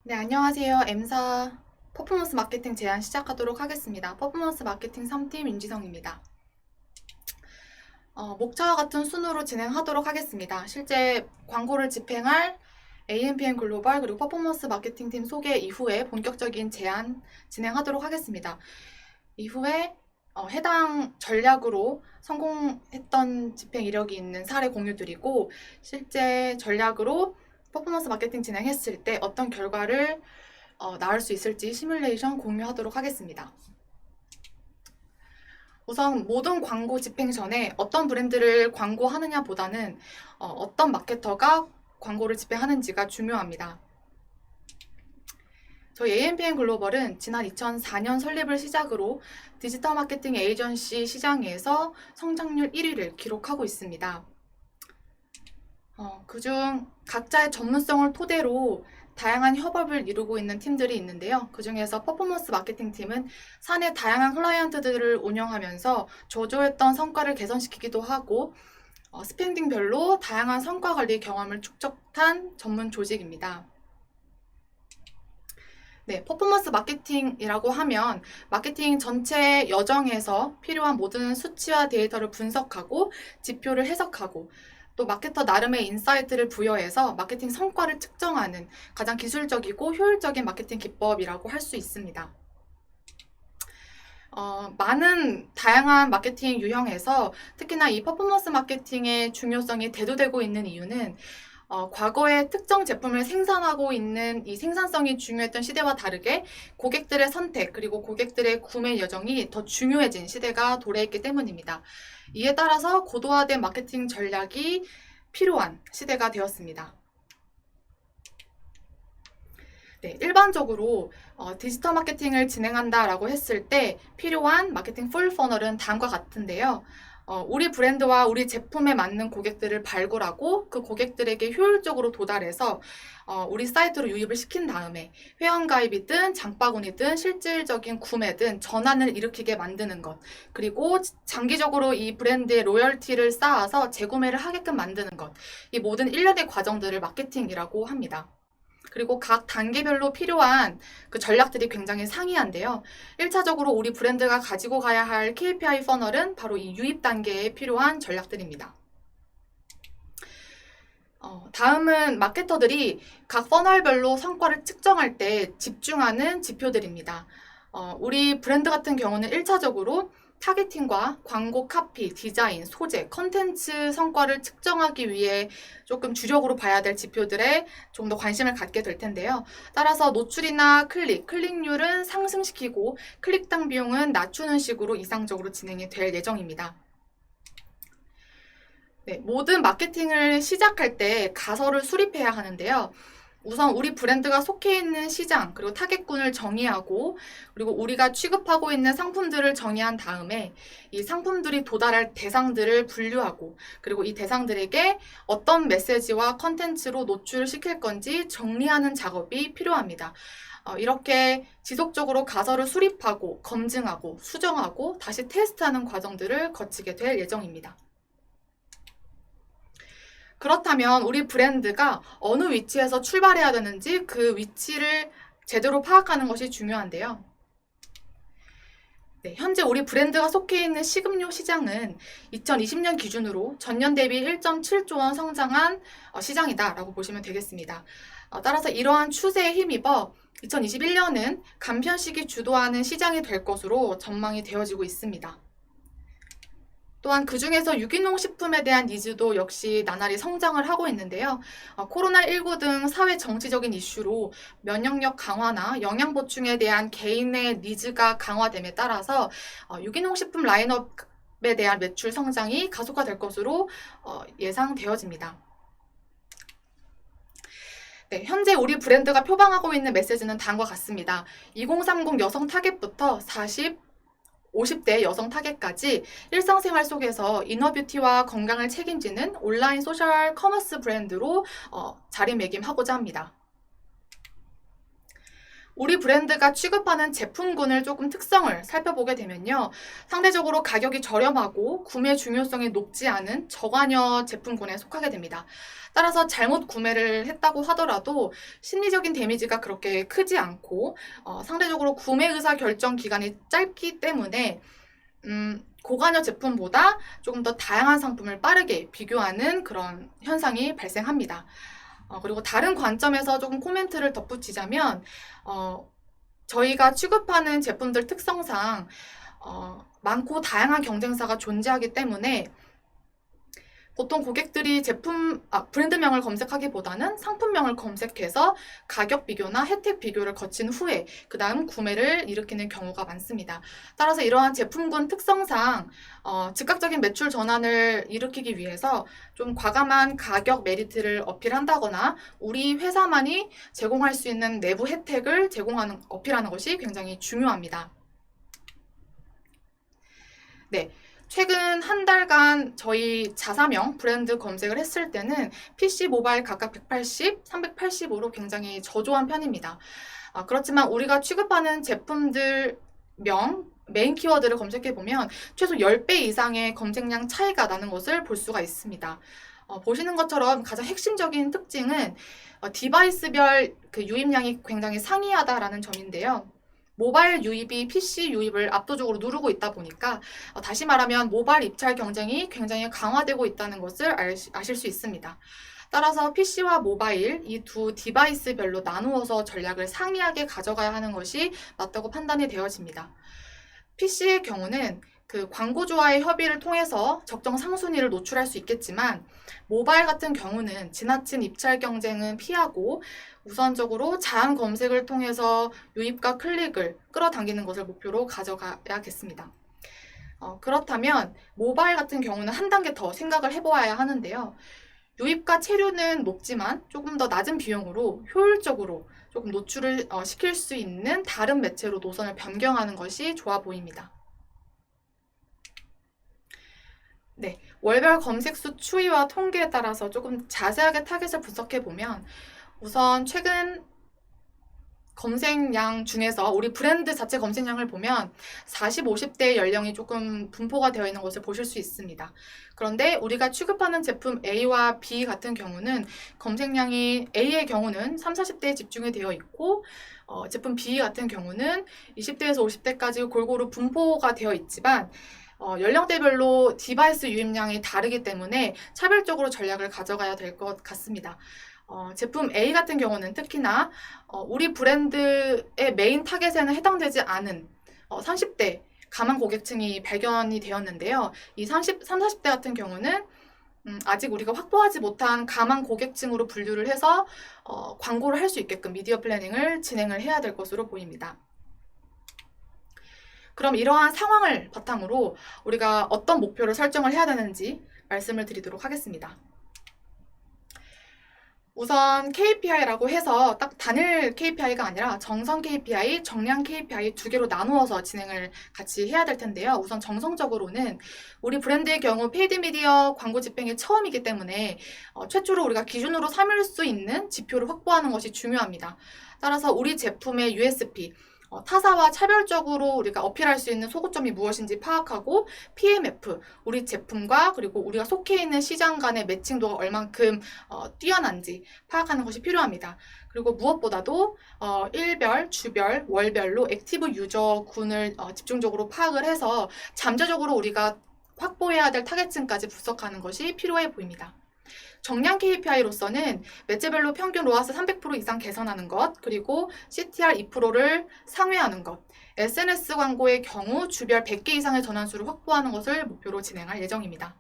네, 안녕하세요. M사 퍼포먼스 마케팅 제안 시작하도록 하겠습니다. 퍼포먼스 마케팅 3팀 윤지성입니다. 목차와 같은 순으로 진행하도록 하겠습니다. 실제 광고를 집행할 AMPM 글로벌 그리고 퍼포먼스 마케팅 팀 소개 이후에 본격적인 제안 진행하도록 하겠습니다. 이후에 해당 전략으로 성공했던 집행 이력이 있는 사례 공유드리고 실제 전략으로 퍼포먼스 마케팅 진행했을 때 어떤 결과를 나올 수 있을지 시뮬레이션 공유하도록 하겠습니다. 우선 모든 광고 집행 전에 어떤 브랜드를 광고하느냐 보다는 어떤 마케터가 광고를 집행하는지가 중요합니다. 저희 AMPM 글로벌은 지난 2004년 설립을 시작으로 디지털 마케팅 에이전시 시장에서 성장률 1위를 기록하고 있습니다. 그중 각자의 전문성을 토대로 다양한 협업을 이루고 있는 팀들이 있는데요. 그중에서 퍼포먼스 마케팅 팀은 사내 다양한 클라이언트들을 운영하면서 저조했던 성과를 개선시키기도 하고 스pen딩별로 다양한 성과 관리 경험을 축적한 전문 조직입니다. 네, 퍼포먼스 마케팅이라고 하면 마케팅 전체 여정에서 필요한 모든 수치와 데이터를 분석하고 지표를 해석하고 또 마케터 나름의 인사이트를 부여해서 마케팅 성과를 측정하는 가장 기술적이고 효율적인 마케팅 기법이라고 할 수 있습니다. 많은 다양한 마케팅 유형에서 특히나 이 퍼포먼스 마케팅의 중요성이 대두되고 있는 이유는 과거에 특정 제품을 생산하고 있는 이 생산성이 중요했던 시대와 다르게 고객들의 선택 그리고 고객들의 구매 여정이 더 중요해진 시대가 도래했기 때문입니다. 이에 따라서 고도화된 마케팅 전략이 필요한 시대가 되었습니다. 네, 일반적으로 디지털 마케팅을 진행한다라고 했을 때 필요한 마케팅 풀 퍼널은 다음과 같은데요. 우리 브랜드와 우리 제품에 맞는 고객들을 발굴하고 그 고객들에게 효율적으로 도달해서 우리 사이트로 유입을 시킨 다음에 회원가입이든 장바구니든 실질적인 구매든 전환을 일으키게 만드는 것, 그리고 장기적으로 이 브랜드의 로열티를 쌓아서 재구매를 하게끔 만드는 것, 이 모든 일련의 과정들을 마케팅이라고 합니다. 그리고 각 단계별로 필요한 그 전략들이 굉장히 상이한데요. 1차적으로 우리 브랜드가 가지고 가야 할 KPI 퍼널은 바로 이 유입 단계에 필요한 전략들입니다. 다음은 마케터들이 각 퍼널별로 성과를 측정할 때 집중하는 지표들입니다. 우리 브랜드 같은 경우는 1차적으로 타겟팅과 광고 카피, 디자인, 소재, 컨텐츠 성과를 측정하기 위해 조금 주력으로 봐야 될 지표들에 좀 더 관심을 갖게 될 텐데요. 따라서 노출이나 클릭률은 상승시키고 클릭당 비용은 낮추는 식으로 이상적으로 진행이 될 예정입니다. 네, 모든 마케팅을 시작할 때 가설을 수립해야 하는데요. 우선 우리 브랜드가 속해 있는 시장, 그리고 타겟군을 정의하고, 그리고 우리가 취급하고 있는 상품들을 정의한 다음에 이 상품들이 도달할 대상들을 분류하고, 그리고 이 대상들에게 어떤 메시지와 컨텐츠로 노출을 시킬 건지 정리하는 작업이 필요합니다. 이렇게 지속적으로 가설을 수립하고, 검증하고, 수정하고, 다시 테스트하는 과정들을 거치게 될 예정입니다. 그렇다면 우리 브랜드가 어느 위치에서 출발해야 되는지 그 위치를 제대로 파악하는 것이 중요한데요. 네, 현재 우리 브랜드가 속해 있는 식음료 시장은 2020년 기준으로 전년 대비 1.7조 원 성장한 시장이다라고 보시면 되겠습니다. 따라서 이러한 추세에 힘입어 2021년은 간편식이 주도하는 시장이 될 것으로 전망이 되어지고 있습니다. 또한 그 중에서 유기농 식품에 대한 니즈도 역시 나날이 성장을 하고 있는데요. 코로나19 등 사회 정치적인 이슈로 면역력 강화나 영양 보충에 대한 개인의 니즈가 강화됨에 따라서 유기농 식품 라인업에 대한 매출 성장이 가속화될 것으로 예상되어집니다. 네, 현재 우리 브랜드가 표방하고 있는 메시지는 다음과 같습니다. 2030 여성 타겟부터 50대 여성 타겟까지 일상생활 속에서 이너뷰티와 건강을 책임지는 온라인 소셜 커머스 브랜드로 자리매김하고자 합니다. 우리 브랜드가 취급하는 제품군을 조금 특성을 살펴보게 되면요. 상대적으로 가격이 저렴하고 구매 중요성이 높지 않은 저관여 제품군에 속하게 됩니다. 따라서 잘못 구매를 했다고 하더라도 심리적인 데미지가 그렇게 크지 않고 상대적으로 구매 의사 결정 기간이 짧기 때문에 고관여 제품보다 조금 더 다양한 상품을 빠르게 비교하는 그런 현상이 발생합니다. 그리고 다른 관점에서 조금 코멘트를 덧붙이자면 저희가 취급하는 제품들 특성상 많고 다양한 경쟁사가 존재하기 때문에 보통 고객들이 브랜드명을 검색하기보다는 상품명을 검색해서 가격 비교나 혜택 비교를 거친 후에 그 다음 구매를 일으키는 경우가 많습니다. 따라서 이러한 제품군 특성상 즉각적인 매출 전환을 일으키기 위해서 좀 과감한 가격 메리트를 어필한다거나 우리 회사만이 제공할 수 있는 내부 혜택을 어필하는 것이 굉장히 중요합니다. 네. 최근 한 달간 저희 자사명 브랜드 검색을 했을 때는 PC, 모바일 각각 180, 385로 굉장히 저조한 편입니다. 그렇지만 우리가 취급하는 제품들 메인 키워드를 검색해보면 최소 10배 이상의 검색량 차이가 나는 것을 볼 수가 있습니다. 보시는 것처럼 가장 핵심적인 특징은 디바이스별 그 유입량이 굉장히 상이하다라는 점인데요. 모바일 유입이 PC 유입을 압도적으로 누르고 있다 보니까 다시 말하면 모바일 입찰 경쟁이 굉장히 강화되고 있다는 것을 아실 수 있습니다. 따라서 PC와 모바일 이 두 디바이스별로 나누어서 전략을 상이하게 가져가야 하는 것이 맞다고 판단이 되어집니다. PC의 경우는 그 광고주와의 협의를 통해서 적정 상순위를 노출할 수 있겠지만 모바일 같은 경우는 지나친 입찰 경쟁은 피하고 우선적으로 자연 검색을 통해서 유입과 클릭을 끌어당기는 것을 목표로 가져가야겠습니다. 그렇다면 모바일 같은 경우는 한 단계 더 생각을 해보아야 하는데요. 유입과 체류는 높지만 조금 더 낮은 비용으로 효율적으로 조금 노출을 시킬 수 있는 다른 매체로 노선을 변경하는 것이 좋아 보입니다. 네, 월별 검색수 추이와 통계에 따라서 조금 자세하게 타겟을 분석해보면 우선 최근 검색량 중에서 우리 브랜드 자체 검색량을 보면 40, 50대 연령이 조금 분포가 되어 있는 것을 보실 수 있습니다. 그런데 우리가 취급하는 제품 A와 B 같은 경우는 검색량이 A의 경우는 30, 40대에 집중이 되어 있고 제품 B 같은 경우는 20대에서 50대까지 골고루 분포가 되어 있지만 연령대별로 디바이스 유입량이 다르기 때문에 차별적으로 전략을 가져가야 될 것 같습니다. 제품 A 같은 경우는 특히나 우리 브랜드의 메인 타겟에는 해당되지 않은 30대 가망 고객층이 발견이 되었는데요. 이 30, 40대 같은 경우는 아직 우리가 확보하지 못한 가망 고객층으로 분류를 해서 광고를 할 수 있게끔 미디어 플래닝을 진행을 해야 될 것으로 보입니다. 그럼 이러한 상황을 바탕으로 우리가 어떤 목표를 설정을 해야 되는지 말씀을 드리도록 하겠습니다. 우선 KPI라고 해서 딱 단일 KPI가 아니라 정성 KPI, 정량 KPI 두 개로 나누어서 진행을 같이 해야 될 텐데요. 우선 정성적으로는 우리 브랜드의 경우 페이드 미디어 광고 집행이 처음이기 때문에 최초로 우리가 기준으로 삼을 수 있는 지표를 확보하는 것이 중요합니다. 따라서 우리 제품의 USP, 타사와 차별적으로 우리가 어필할 수 있는 소구점이 무엇인지 파악하고 PMF, 우리 제품과 그리고 우리가 속해 있는 시장 간의 매칭도가 얼만큼 뛰어난지 파악하는 것이 필요합니다. 그리고 무엇보다도 일별, 주별, 월별로 액티브 유저군을 집중적으로 파악을 해서 잠재적으로 우리가 확보해야 될 타겟층까지 분석하는 것이 필요해 보입니다. 정량 KPI로서는 매체별로 평균 로아스 300% 이상 개선하는 것, 그리고 CTR 2%를 상회하는 것, SNS 광고의 경우 주별 100개 이상의 전환수를 확보하는 것을 목표로 진행할 예정입니다.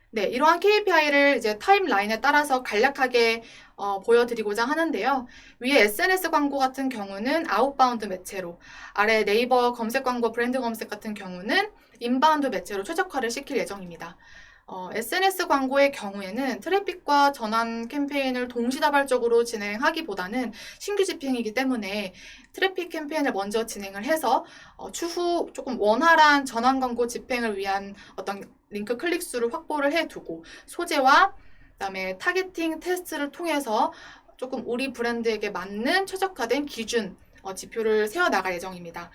네, 이러한 KPI를 이제 타임라인에 따라서 간략하게 보여드리고자 하는데요. 위에 SNS 광고 같은 경우는 아웃바운드 매체로, 아래 네이버 검색 광고 브랜드 검색 같은 경우는 인바운드 매체로 최적화를 시킬 예정입니다. SNS 광고의 경우에는 트래픽과 전환 캠페인을 동시다발적으로 진행하기보다는 신규 집행이기 때문에 트래픽 캠페인을 먼저 진행을 해서 추후 조금 원활한 전환 광고 집행을 위한 어떤 링크 클릭수를 확보를 해두고 소재와 그다음에 타겟팅 테스트를 통해서 조금 우리 브랜드에게 맞는 최적화된 기준, 지표를 세워나갈 예정입니다.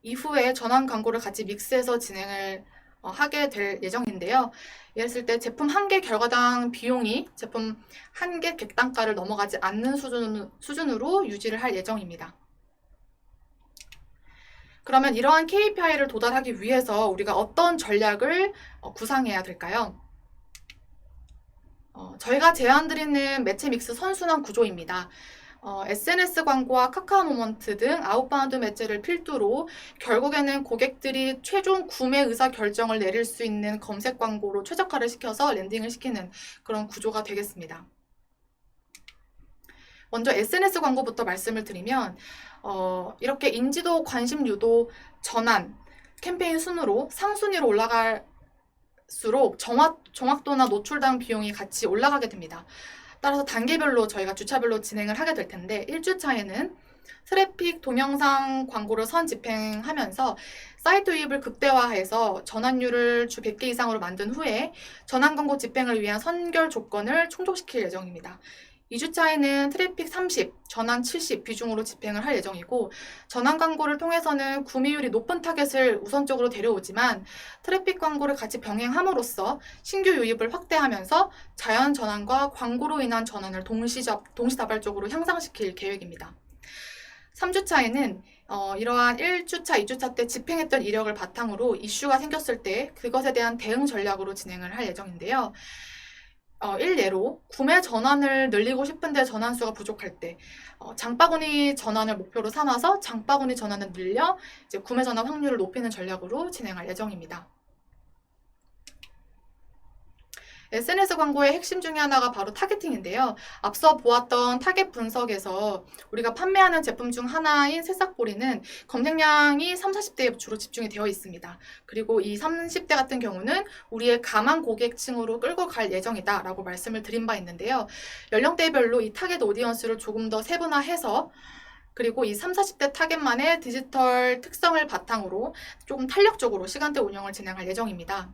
이후에 전환 광고를 같이 믹스해서 진행을 하게 될 예정인데요. 예를 들을 때 제품 한 개 결과당 비용이 제품 한 개 객단가를 넘어가지 않는 수준으로 유지를 할 예정입니다. 그러면 이러한 KPI를 도달하기 위해서 우리가 어떤 전략을 구상해야 될까요? 저희가 제안드리는 매체 믹스 선순환 구조입니다. SNS 광고와 카카오 모먼트 등 아웃바운드 매체를 필두로 결국에는 고객들이 최종 구매 의사 결정을 내릴 수 있는 검색 광고로 최적화를 시켜서 랜딩을 시키는 그런 구조가 되겠습니다. 먼저 SNS 광고부터 말씀을 드리면 이렇게 인지도, 관심 유도, 전환, 캠페인 순으로 상순위로 올라갈수록 정확도나 노출당 비용이 같이 올라가게 됩니다. 따라서 단계별로 저희가 주차별로 진행을 하게 될 텐데 1주차에는 트래픽 동영상 광고를 선 집행하면서 사이트 유입을 극대화해서 전환율을 주 100개 이상으로 만든 후에 전환 광고 집행을 위한 선결 조건을 충족시킬 예정입니다. 2주차에는 트래픽 30, 전환 70 비중으로 집행을 할 예정이고 전환 광고를 통해서는 구매율이 높은 타겟을 우선적으로 데려오지만 트래픽 광고를 같이 병행함으로써 신규 유입을 확대하면서 자연 전환과 광고로 인한 전환을 동시다발적으로 향상시킬 계획입니다. 3주차에는 이러한 1주차, 2주차 때 집행했던 이력을 바탕으로 이슈가 생겼을 때 그것에 대한 대응 전략으로 진행을 할 예정인데요. 일례로 구매 전환을 늘리고 싶은데 전환수가 부족할 때 장바구니 전환을 목표로 삼아서 장바구니 전환을 늘려 이제 구매 전환 확률을 높이는 전략으로 진행할 예정입니다. SNS 광고의 핵심 중에 하나가 바로 타겟팅인데요. 앞서 보았던 타겟 분석에서 우리가 판매하는 제품 중 하나인 새싹보리는 검색량이 30, 40대에 주로 집중이 되어 있습니다. 그리고 이 30대 같은 경우는 우리의 가망 고객층으로 끌고 갈 예정이다 라고 말씀을 드린 바 있는데요. 연령대별로 이 타겟 오디언스를 조금 더 세분화해서 그리고 이 30, 40대 타겟만의 디지털 특성을 바탕으로 조금 탄력적으로 시간대 운영을 진행할 예정입니다.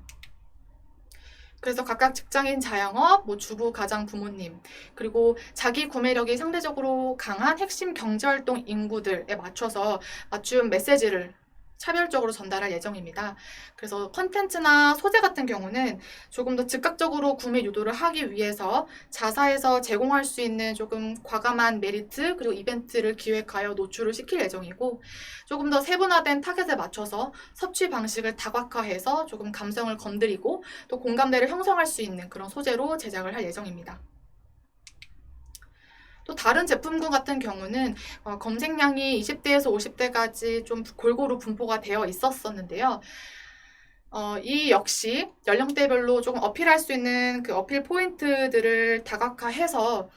그래서 각각 직장인, 자영업, 주부, 가장, 부모님, 그리고 자기 구매력이 상대적으로 강한 핵심 경제활동 인구들에 맞춰서 맞춤 메시지를 차별적으로 전달할 예정입니다. 그래서 컨텐츠나 소재 같은 경우는 조금 더 즉각적으로 구매 유도를 하기 위해서 자사에서 제공할 수 있는 조금 과감한 메리트 그리고 이벤트를 기획하여 노출을 시킬 예정이고 조금 더 세분화된 타겟에 맞춰서 섭취 방식을 다각화해서 조금 감성을 건드리고 또 공감대를 형성할 수 있는 그런 소재로 제작을 할 예정입니다. 또 다른 제품군 같은 경우는 검색량이 20대에서 50대까지 좀 골고루 분포가 되어 있었었는데요. 이 역시 연령대별로 조금 어필할 수 있는 그 어필 포인트들을 다각화해서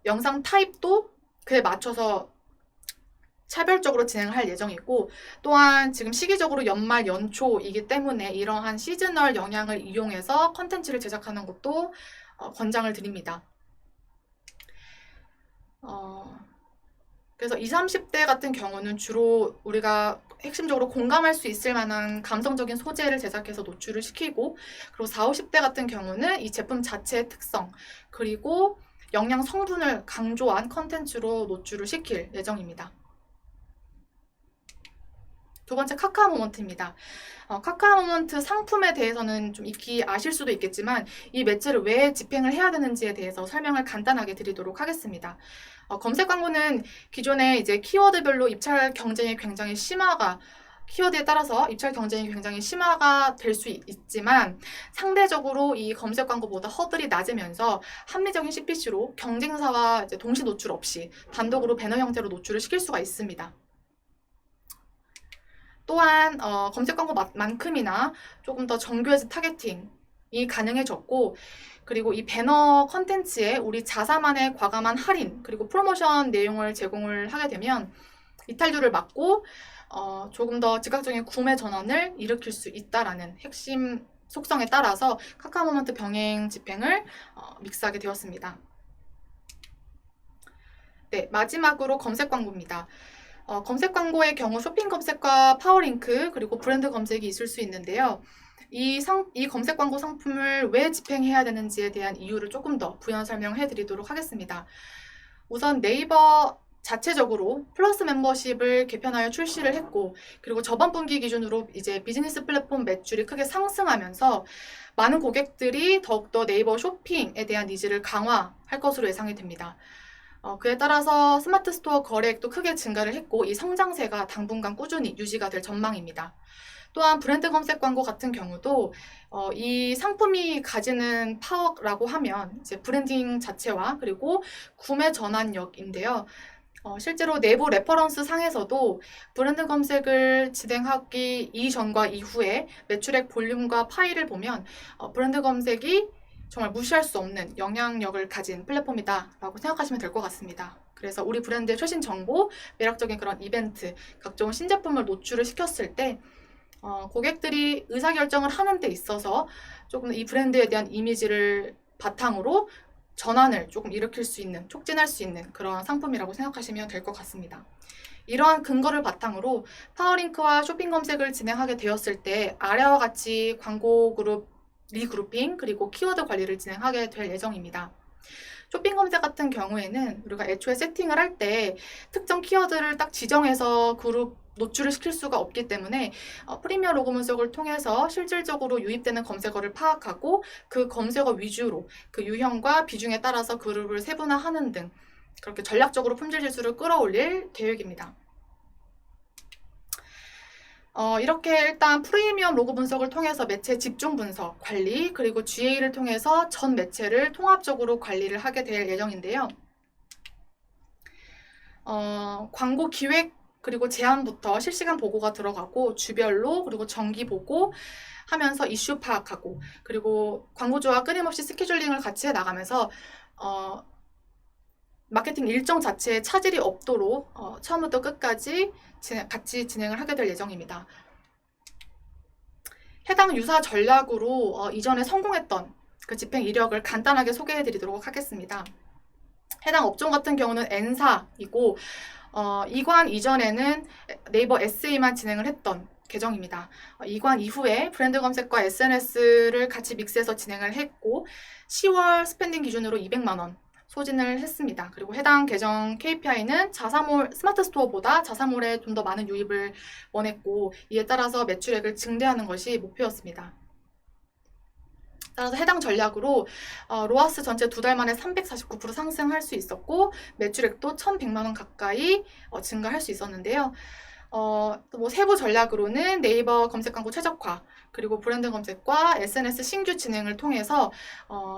영상 타입도 그에 맞춰서 차별적으로 진행할 예정이고 또한 지금 시기적으로 연말 연초이기 때문에 이러한 시즈널 영향을 이용해서 컨텐츠를 제작하는 것도 권장을 드립니다. 그래서 20, 30대 같은 경우는 주로 우리가 핵심적으로 공감할 수 있을 만한 감성적인 소재를 제작해서 노출을 시키고 그리고 40, 50대 같은 경우는 이 제품 자체의 특성 그리고 영양 성분을 강조한 컨텐츠로 노출을 시킬 예정입니다. 두 번째 카카오 모먼트입니다. 카카오 모먼트 상품에 대해서는 좀 익히 아실 수도 있겠지만 이 매체를 왜 집행을 해야 되는지에 대해서 설명을 간단하게 드리도록 하겠습니다. 검색 광고는 기존에 이제 키워드별로 입찰 경쟁이 굉장히 키워드에 따라서 입찰 경쟁이 굉장히 심화가 될 수 있지만 상대적으로 이 검색 광고보다 허들이 낮으면서 합리적인 CPC로 경쟁사와 이제 동시 노출 없이 단독으로 배너 형태로 노출을 시킬 수가 있습니다. 또한 검색 광고만큼이나 조금 더 정교해진 타겟팅이 가능해졌고 그리고 이 배너 컨텐츠에 우리 자사만의 과감한 할인 그리고 프로모션 내용을 제공을 하게 되면 이탈률을 막고 조금 더 즉각적인 구매 전환을 일으킬 수 있다라는 핵심 속성에 따라서 카카오 모먼트 병행 집행을 믹스하게 되었습니다. 네, 마지막으로 검색 광고입니다. 검색 광고의 경우 쇼핑 검색과 파워링크 그리고 브랜드 검색이 있을 수 있는데요. 이 검색 광고 상품을 왜 집행해야 되는지에 대한 이유를 조금 더 부연 설명해 드리도록 하겠습니다. 우선 네이버 자체적으로 플러스 멤버십을 개편하여 출시를 했고, 그리고 저번 분기 기준으로 이제 비즈니스 플랫폼 매출이 크게 상승하면서 많은 고객들이 더욱더 네이버 쇼핑에 대한 니즈를 강화할 것으로 예상이 됩니다. 그에 따라서 스마트 스토어 거래액도 크게 증가를 했고, 이 성장세가 당분간 꾸준히 유지가 될 전망입니다. 또한 브랜드 검색 광고 같은 경우도 이 상품이 가지는 파워라고 하면 이제 브랜딩 자체와 그리고 구매 전환력인데요. 실제로 내부 레퍼런스 상에서도 브랜드 검색을 진행하기 이전과 이후에 매출액 볼륨과 파일을 보면 브랜드 검색이 정말 무시할 수 없는 영향력을 가진 플랫폼이다라고 생각하시면 될 것 같습니다. 그래서 우리 브랜드의 최신 정보, 매력적인 그런 이벤트, 각종 신제품을 노출을 시켰을 때 고객들이 의사결정을 하는 데 있어서 조금 이 브랜드에 대한 이미지를 바탕으로 전환을 조금 일으킬 수 있는, 촉진할 수 있는 그런 상품이라고 생각하시면 될 것 같습니다. 이러한 근거를 바탕으로 파워링크와 쇼핑 검색을 진행하게 되었을 때 아래와 같이 광고 그룹 리그룹핑 그리고 키워드 관리를 진행하게 될 예정입니다. 쇼핑 검색 같은 경우에는 우리가 애초에 세팅을 할 때 특정 키워드를 딱 지정해서 그룹 노출을 시킬 수가 없기 때문에 프리미어 로고 분석을 통해서 실질적으로 유입되는 검색어를 파악하고 그 검색어 위주로 그 유형과 비중에 따라서 그룹을 세분화하는 등 그렇게 전략적으로 품질 지수를 끌어올릴 계획입니다. 이렇게 일단 프리미엄 로고 분석을 통해서 매체 집중 분석, 관리, 그리고 GA를 통해서 전 매체를 통합적으로 관리를 하게 될 예정인데요. 광고 기획 그리고 제안부터 실시간 보고가 들어가고 주별로 그리고 정기 보고 하면서 이슈 파악하고 그리고 광고주와 끊임없이 스케줄링을 같이 해나가면서 마케팅 일정 자체에 차질이 없도록 처음부터 끝까지 같이 진행을 하게 될 예정입니다. 해당 유사 전략으로 이전에 성공했던 그 집행 이력을 간단하게 소개해 드리도록 하겠습니다. 해당 업종 같은 경우는 N사이고 이관 이전에는 네이버 SA만 진행을 했던 계정입니다. 이관 이후에 브랜드 검색과 SNS를 같이 믹스해서 진행을 했고 10월 스펜딩 기준으로 200만 원 소진을 했습니다. 그리고 해당 계정 KPI는 자사몰 스마트 스토어보다 자사몰에 좀 더 많은 유입을 원했고 이에 따라서 매출액을 증대하는 것이 목표였습니다. 따라서 해당 전략으로 로아스 전체 2달 만에 349% 상승할 수 있었고 매출액도 1,100만 원 가까이 증가할 수 있었는데요. 뭐 세부 전략으로는 네이버 검색 광고 최적화 그리고 브랜드 검색과 SNS 신규 진행을 통해서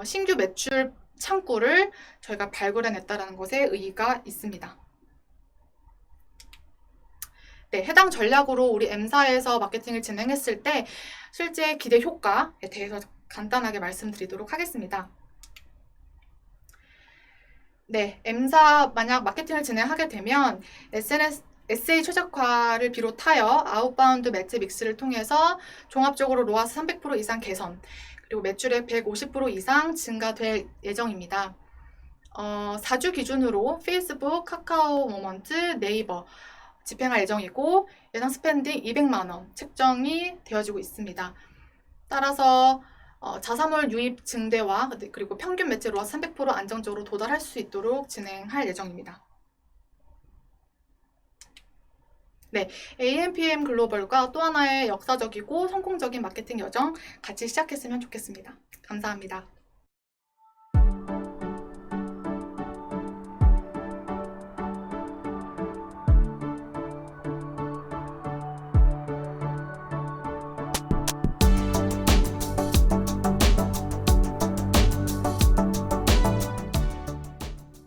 신규 매출 창구를 저희가 발굴해냈다는 것에 의의가 있습니다. 네, 해당 전략으로 우리 M사에서 마케팅을 진행했을 때 실제 기대 효과에 대해서 간단하게 말씀드리도록 하겠습니다. 네, M사 만약 마케팅을 진행하게 되면 SA 최적화를 비롯하여 아웃바운드 매체 믹스를 통해서 종합적으로 로아스 300% 이상 개선, 그리고 매출액 150% 이상 증가될 예정입니다. 4주 기준으로 페이스북, 카카오 모먼트, 네이버 집행할 예정이고 예상 스펜딩 200만 원 책정이 되어지고 있습니다. 따라서 자사몰 유입 증대와 그리고 평균 매체 로아스 300% 안정적으로 도달할 수 있도록 진행할 예정입니다. 네, AMPM 글로벌과 또 하나의 역사적이고 성공적인 마케팅 여정 같이 시작했으면 좋겠습니다. 감사합니다.